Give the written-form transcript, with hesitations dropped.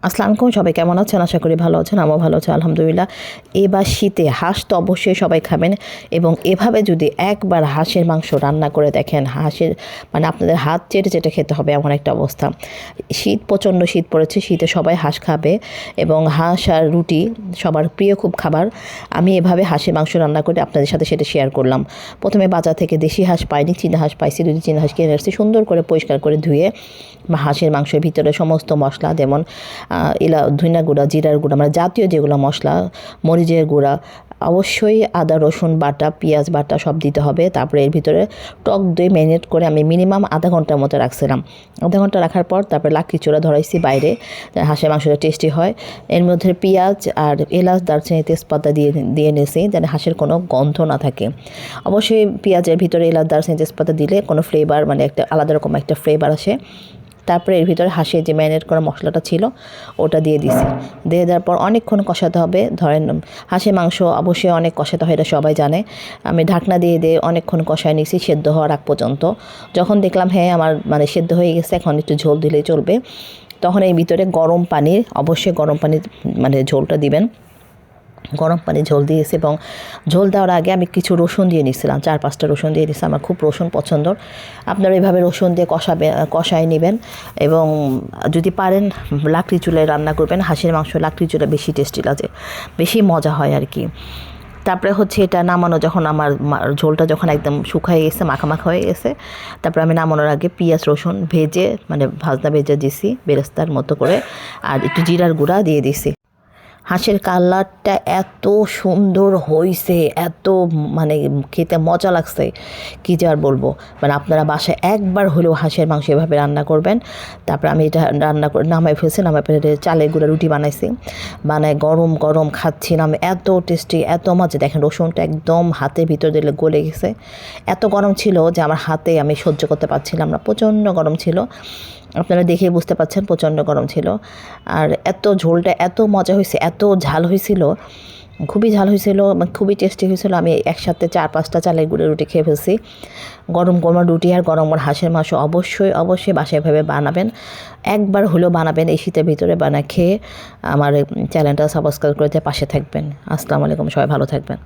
আসসালামু আলাইকুম, সবাই কেমন আছেন? আশা করি ভালো আছেন। আমিও ভালো আছি আলহামদুলিল্লাহ। এবার শীতে হাঁস তো অবশ্যই সবাই খাবেন, এবং এভাবে যদি একবার হাঁসের মাংস রান্না করে দেখেন, হাঁসের মানে আপনাদের হাত চেটে চেটে খেতে হবে এমন একটা অবস্থা। শীত, প্রচণ্ড শীত পড়েছে, শীতে সবাই হাঁস খাবে এবং হাঁস আর রুটি সবার প্রিয় খুব খাবার। আমি এভাবে হাঁসের মাংস রান্না করে আপনাদের সাথে সেটা শেয়ার করলাম। প্রথমে বাজার থেকে দেশি হাঁস পাইনি, চীনা হাঁস পাইছি। দুটি চীনা হাঁস কিনে এসেছি, সুন্দর করে পরিষ্কার করে ধুয়ে হাঁসের মাংসের ভিতরে সমস্ত মশলা, যেমন ধনিয়া গুঁড়া, জিরার গুঁড়া, মানে জাতীয় যেগুলো মশলা, মরিচের গুঁড়া, অবশ্যই আদা রসুন বাটা, পেঁয়াজ বাটা সব দিতে হবে। তারপরে এর ভিতরে টক দই ম্যারিনেট করে আমি মিনিমাম আধা ঘন্টার মতো রাখছিলাম। আধা ঘন্টা রাখার পর তারপরে লাকড়ি চূড়া ধরাইছি বাইরে, হাঁসের মাংসটা টেস্টি হয়। এর মধ্যে পেঁয়াজ আর এলাচ, দারচিনি, তেজপাতা দিয়ে নিয়েছি যেন হাঁসের কোনো গন্ধ না থাকে। অবশ্যই পেঁয়াজের ভিতরে এলাচ, দারচিনি, তেজপাতা দিলে কোনো ফ্লেভার, মানে একটা আলাদা রকম একটা ফ্লেভার আসে। তারপরে এর ভিতরে হাঁসের যে ম্যারিনেট করা মশলাটা ছিল ওটা দিয়ে দিছি। দিয়ে দেওয়ার পর অনেকক্ষণ কষাতে হবে। ধরেন হাঁসের মাংস অবশ্যই অনেক কষাতে হয়, এটা সবাই জানে। আমি ঢাকনা দিয়ে অনেকক্ষণ কষায় নিয়েছি সেদ্ধ হওয়ার আগ পর্যন্ত। যখন দেখলাম হ্যাঁ আমার মানে সেদ্ধ হয়ে গেছে, এখন একটু ঝোল দিলেই চলবে, তখন এই ভিতরে গরম পানি, অবশ্যই গরম পানি মানে ঝোলটা দিবেন। গরম পানি ঝোল দিয়েছি, এবং ঝোল দেওয়ার আগে আমি কিছু রসুন দিয়ে নিয়েছিলাম, 4-5টা রসুন দিয়ে দিয়েছি। আমার খুব রসুন পছন্দ, আপনারা এইভাবে রসুন দিয়ে কষায় নেবেন। এবং যদি পারেন লাকড়ি চুলায় রান্না করবেন। হাঁসের মাংস লাকড়ি চুলা বেশি টেস্টি লাগে, বেশি মজা হয় আর কি। তারপরে হচ্ছে এটা নামানো, যখন আমার ঝোলটা যখন একদম শুকায় গেছে, মাখা হয়ে গেছে, তারপরে আমি নামানোর আগে পেঁয়াজ রসুন ভেজে, মানে ভাজনা ভেজে দিছি বেরেস্তার মতো করে, আর একটু জিরার গুঁড়া দিয়ে দিছি। হাঁসের কালারটা এত সুন্দর হয়েছে, এত মানে খেতে মজা লাগছে, কী যে আর বলবো। মানে আপনারা বাসায় একবার হলেও হাঁসের মাংস এভাবে রান্না করবেন। তারপরে আমি এটা রান্না করে নামাই ফেলছি, নামাই ফেলে চালের গুঁড়া রুটি বানাইছি, বানায় গরম গরম খাচ্ছিলাম, এত টেস্টি, এত মজা। দেখেন রসুনটা একদম হাতের ভিতর দিলে গলে গেছে। এত গরম ছিল যে আমার হাতে আমি সহ্য করতে পারছিলাম না, প্রচণ্ড গরম ছিল। আপনারা দেখে বুঝতে পারছেন প্রচণ্ড গরম ছিল। আর এত ঝোলটা এত মজা হয়েছে, এত ঝাল হয়েছিল, খুবই ঝাল হয়েছিল, খুবই টেস্টি হয়েছিল। আমি একসাথে 4-5টা চালের গুঁড়ো রুটি খেয়ে ফেলছি। গরম গরম রুটি আর গরম গরম হাঁসের মাংস অবশ্যই বাসায় ভাবে বানাবেন, একবার হলেও বানাবেন। এই শীতের ভিতরে খেয়ে আমার চ্যানেলটা সাবস্ক্রাইব করে পাশে থাকবেন। আসসালামু আলাইকুম, সবাই ভালো থাকবেন।